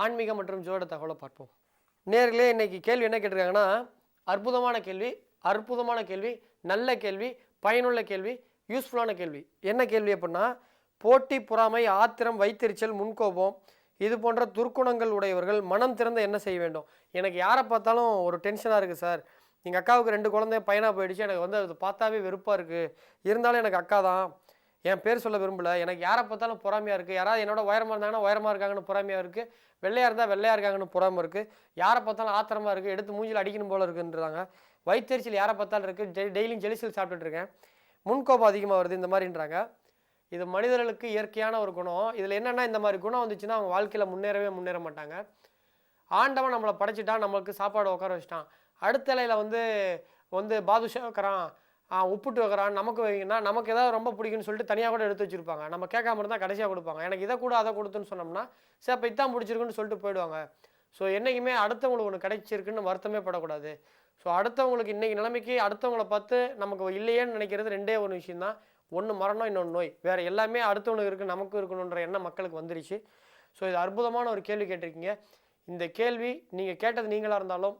ஆன்மீகம் மற்றும் ஜோட தகவலை பார்ப்போம். நேர்களே, இன்னைக்கு கேள்வி என்ன கேட்டிருக்காங்கன்னா, அற்புதமான கேள்வி, நல்ல கேள்வி, பயனுள்ள கேள்வி, யூஸ்ஃபுல்லான கேள்வி. என்ன கேள்வி அப்படின்னா, போட்டி, பொறாமை, ஆத்திரம், வைத்தெரிச்சல், முன்கோபம் இது போன்ற துர்க்குணங்கள் உடையவர்கள் மனம் திறந்து என்ன செய்ய வேண்டும்? எனக்கு யாரை பார்த்தாலும் ஒரு டென்ஷனாக இருக்குது சார். எங்கள் அக்காவுக்கு 2 குழந்தை பையனாக போயிடுச்சு. எனக்கு வந்து அது பார்த்தாவே வெறுப்பாக இருக்குது. இருந்தாலும் எனக்கு அக்கா தான். என் பேர் சொல்ல விரும்பல. எனக்கு யாரை பார்த்தாலும் பொறாமையாக இருக்குது. யாராவது என்னோட உயரமாக இருந்தாங்கன்னா உயரமாக இருக்காங்கன்னு பொறாமையாக இருக்குது. வெள்ளையாக இருந்தால் வெள்ளையாக இருக்காங்கன்னு பொறாமை இருக்குது. யாரை பார்த்தாலும் ஆத்திரமாக இருக்குது. எடுத்து மூஞ்சில் அடிக்கணும் போல இருக்குன்றாங்க. வயிற்றெரிச்சல் யாரை பார்த்தாலும் இருக்குது. டெய்லியும் ஜெலிசல் சாப்பிட்டுட்டு இருக்கேன். முன்கோபம் அதிகமாக வருது இந்த மாதிரின்றாங்க. இது மனிதர்களுக்கு இயற்கையான ஒரு குணம். இதில் என்னென்னா, இந்த மாதிரி குணம் வந்துச்சுன்னா அவங்க வாழ்க்கையில் முன்னேற மாட்டாங்க. ஆண்டவன் நம்மளை படைச்சிட்டான், நம்மளுக்கு சாப்பாடு உட்கார வச்சிட்டான். அடுத்த இலையில் வந்து பாதுஷா வைக்கிறான், உப்புட்டு வைக்கிறான், நமக்கு வைங்கன்னா நமக்கு ஏதாவது ரொம்ப பிடிக்குன்னு சொல்லிட்டு தனியாக கூட எடுத்து வச்சுருப்பாங்க. நம்ம கேட்காம இருந்தால் கடைசியாக கொடுப்பாங்க. எனக்கு இதை கூட அதை கொடுத்துன்னு சொன்னோம்னா சரி அப்போ இதான் பிடிச்சிருக்குன்னு சொல்லிட்டு போயிடுவாங்க. ஸோ என்றைக்குமே அடுத்தவங்களுக்கு ஒன்று கிடைச்சிருக்குன்னு வருத்தமே படக்கூடாது. ஸோ அடுத்தவங்களுக்கு இன்றைக்கி நிலைமைக்கு அடுத்தவங்களை பார்த்து நமக்கு இல்லையேன்னு நினைக்கிறது ரெண்டே ஒரு விஷயந்தான். ஒன்று மரணம், இன்னொன்று நோய். வேறு எல்லாமே அடுத்தவனுக்கு இருக்குது, நமக்கும் இருக்கணுன்ற எண்ணம் மக்களுக்கு வந்துருச்சு. ஸோ இது அற்புதமான ஒரு கேள்வி கேட்டிருக்கீங்க. இந்த கேள்வி நீங்கள் கேட்டது நீங்களாக இருந்தாலும்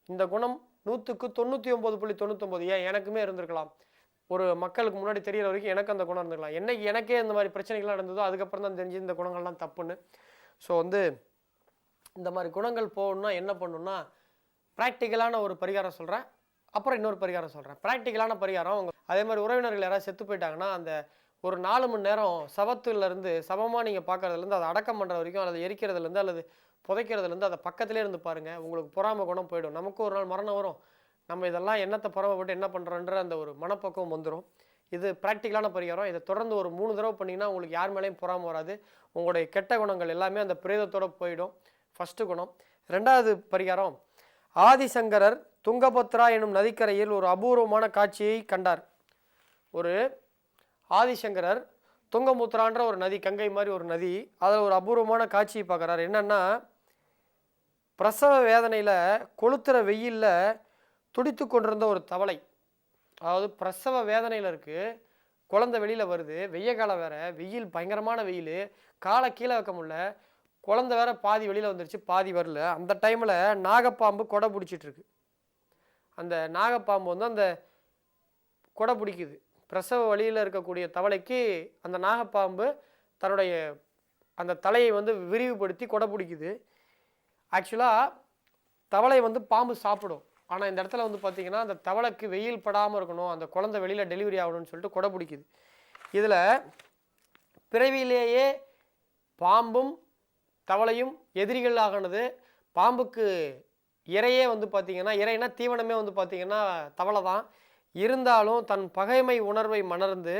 இந்த குணம் 100க்கு 99.99 ஏன் எனக்குமே இருந்திருக்கலாம். ஒரு மக்களுக்கு முன்னாடி தெரியற வரைக்கும் எனக்கு அந்த குணம் இருந்திருக்கலாம். என்னைக்கு எனக்கே இந்த மாதிரி பிரச்சனைகள்லாம் நடந்ததோ அதுக்கப்புறம் தான் தெரிஞ்சு இந்த குணங்கள்லாம் தப்புன்னு. ஸோ இந்த மாதிரி குணங்கள் போகணுன்னா என்ன பண்ணணுன்னா, ப்ராக்டிக்கலான ஒரு பரிகாரம் சொல்கிறேன், அப்புறம் இன்னொரு பரிகாரம் சொல்கிறேன். ப்ராக்டிக்கலான பரிகாரம், அதே மாதிரி உறவினர்கள் யாராவது செத்து போயிட்டாங்கன்னா அந்த ஒரு 4 மணி நேரம் சவத்துலேருந்து சமமாக நீங்கள் பார்க்குறதுலேருந்து அதை அடக்கம் பண்ணுற வரைக்கும், அல்லது எரிக்கிறதுலேருந்து அல்லது புதைக்கிறதுலேருந்து அதை பக்கத்துலேயே இருந்து பாருங்கள். உங்களுக்கு பொறாமை குணம் போயிடும். நமக்கும் ஒரு நாள் மரணம் வரும். நம்ம இதெல்லாம் என்னத்தை பொறாமைப்பட்டு என்ன பண்ணுறோன்ற அந்த ஒரு மனப்பக்குவம் வந்துடும். இது ப்ராக்டிக்கலான பரிகாரம். இதை தொடர்ந்து ஒரு 3 தடவை பண்ணிங்கன்னா உங்களுக்கு யார் மேலேயும் பொறாமை வராது. உங்களுடைய கெட்ட குணங்கள் எல்லாமே அந்த பிரேதத்தோடு போயிடும். ஃபஸ்ட்டு குணம். 2வது பரிகாரம், ஆதிசங்கரர் துங்கபத்ரா எனும் நதிக்கரையில் ஒரு அபூர்வமான காட்சியை கண்டார். ஒரு ஆதிசங்கரர் துங்கமுத்ரான்ற ஒரு நதி, கங்கை மாதிரி ஒரு நதி, அதில் ஒரு அபூர்வமான காட்சியை பார்க்குறாரு. என்னென்னா, பிரசவ வேதனையில் கொளுத்துற வெயிலில் துடித்து கொண்டிருந்த ஒரு தவளை. அதாவது பிரசவ வேதனையில் இருக்குது, குழந்தை வெளியில் வருது, வெய்ய காலம் வேறு, வெயில் பயங்கரமான வெயில், காலை கீழே வைக்க முடியல, குழந்தை வேற பாதி வெளியில் வந்துருச்சு, பாதி வரல. அந்த டைமில் நாகப்பாம்பு கொடை பிடிச்சிட்ருக்கு. அந்த நாகப்பாம்பு அந்த கொடை பிடிக்குது. பிரசவ வழியில் இருக்கக்கூடிய தவளைக்கு அந்த நாகப்பாம்பு தன்னுடைய அந்த தலையை விரிவுபடுத்தி கொடை பிடிக்குது. ஆக்சுவலாக தவளை பாம்பு சாப்பிடும். ஆனால் இந்த இடத்துல பார்த்தீங்கன்னா அந்த தவளைக்கு வெயில் படாமல் இருக்கணும், அந்த குழந்தை வெளியில் டெலிவரி ஆகணும்னு சொல்லிட்டு கொடை பிடிக்குது. இதில் பிறவியிலேயே பாம்பும் தவளையும் எதிரிகள் ஆகினது. பாம்புக்கு இறையே பார்த்தீங்கன்னா, இறைனா தீவனமே பார்த்தீங்கன்னா தவளை தான். இருந்தாலும் தன் பகைமை உணர்வை மணர்ந்து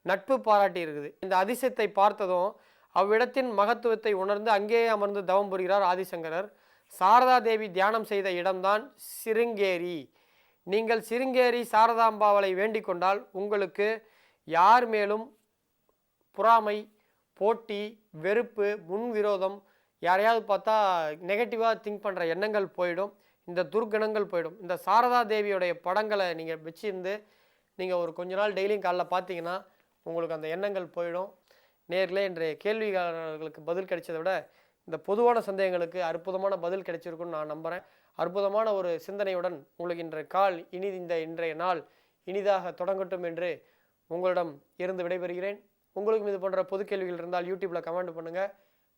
நட்பு பாராட்டி இருக்குது. இந்த அதிசயத்தை பார்த்ததும் அவ்விடத்தின் மகத்துவத்தை உணர்ந்து அங்கேயே அமர்ந்து தவம் புரிகிறார் ஆதிசங்கரர். சாரதா தேவி தியானம் செய்த இடம்தான் சிருங்கேரி. நீங்கள் சிருங்கேரி சாரதாம்பாவளை வேண்டிக் கொண்டால் உங்களுக்கு யார் மேலும் பொறாமை, போட்டி, வெறுப்பு, முன்விரோதம், யாரையாவது பார்த்தா நெகட்டிவாக திங்க் பண்ணுற எண்ணங்கள் போயிடும். இந்த துர்கணங்கள் போயிடும். இந்த சாரதா தேவியோடைய படங்களை நீங்கள் வச்சிருந்து நீங்கள் ஒரு கொஞ்ச நாள் டெய்லியும் காலைல பார்த்தீங்கன்னா உங்களுக்கு அந்த எண்ணங்கள் போயிடும். நேரில் இன்றைய கேள்விகளுக்கு பதில் கிடைச்சதை விட இந்த பொதுவான சந்தேகங்களுக்கு அற்புதமான பதில் கிடைச்சிருக்குன்னு நான் நம்புகிறேன். அற்புதமான ஒரு சிந்தனையுடன் உங்களுக்கு இன்றைய நாள் இனிதாக தொடங்கட்டும் என்று உங்களிடம் இருந்து விடைபெறுகிறேன். உங்களுக்கும் இது போன்ற பொது கேள்விகள் இருந்தால் யூடியூப்பில் கமெண்ட் பண்ணுங்கள்.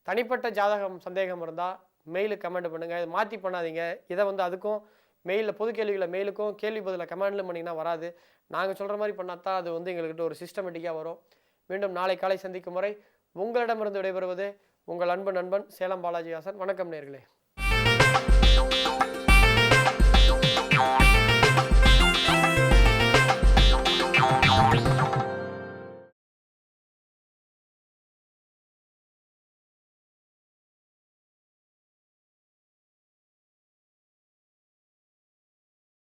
தனிப்பட்ட ஜாதகம் சந்தேகம் இருந்தால் மெயிலுக்கு கமெண்ட் பண்ணுங்கள். இதை மாற்றி பண்ணாதீங்க. இதை அதுக்கும் மெயிலில் பொது கேள்விகளை மெயிலுக்கும் கேள்வி பதில் கமெண்ட்ல பண்ணிங்கன்னா வராது. நாங்கள் சொல்கிற மாதிரி பண்ணால் தான் அது எங்கள்கிட்ட ஒரு சிஸ்டமேட்டிக்காக வரும். மீண்டும் நாளை காலை சந்திக்கும் வரை உங்களிடமிருந்து விடைபெறுவது உங்கள் அன்பு நண்பன் சேலம் பாலாஜி ஹாசன். வணக்கம் நேயர்களே.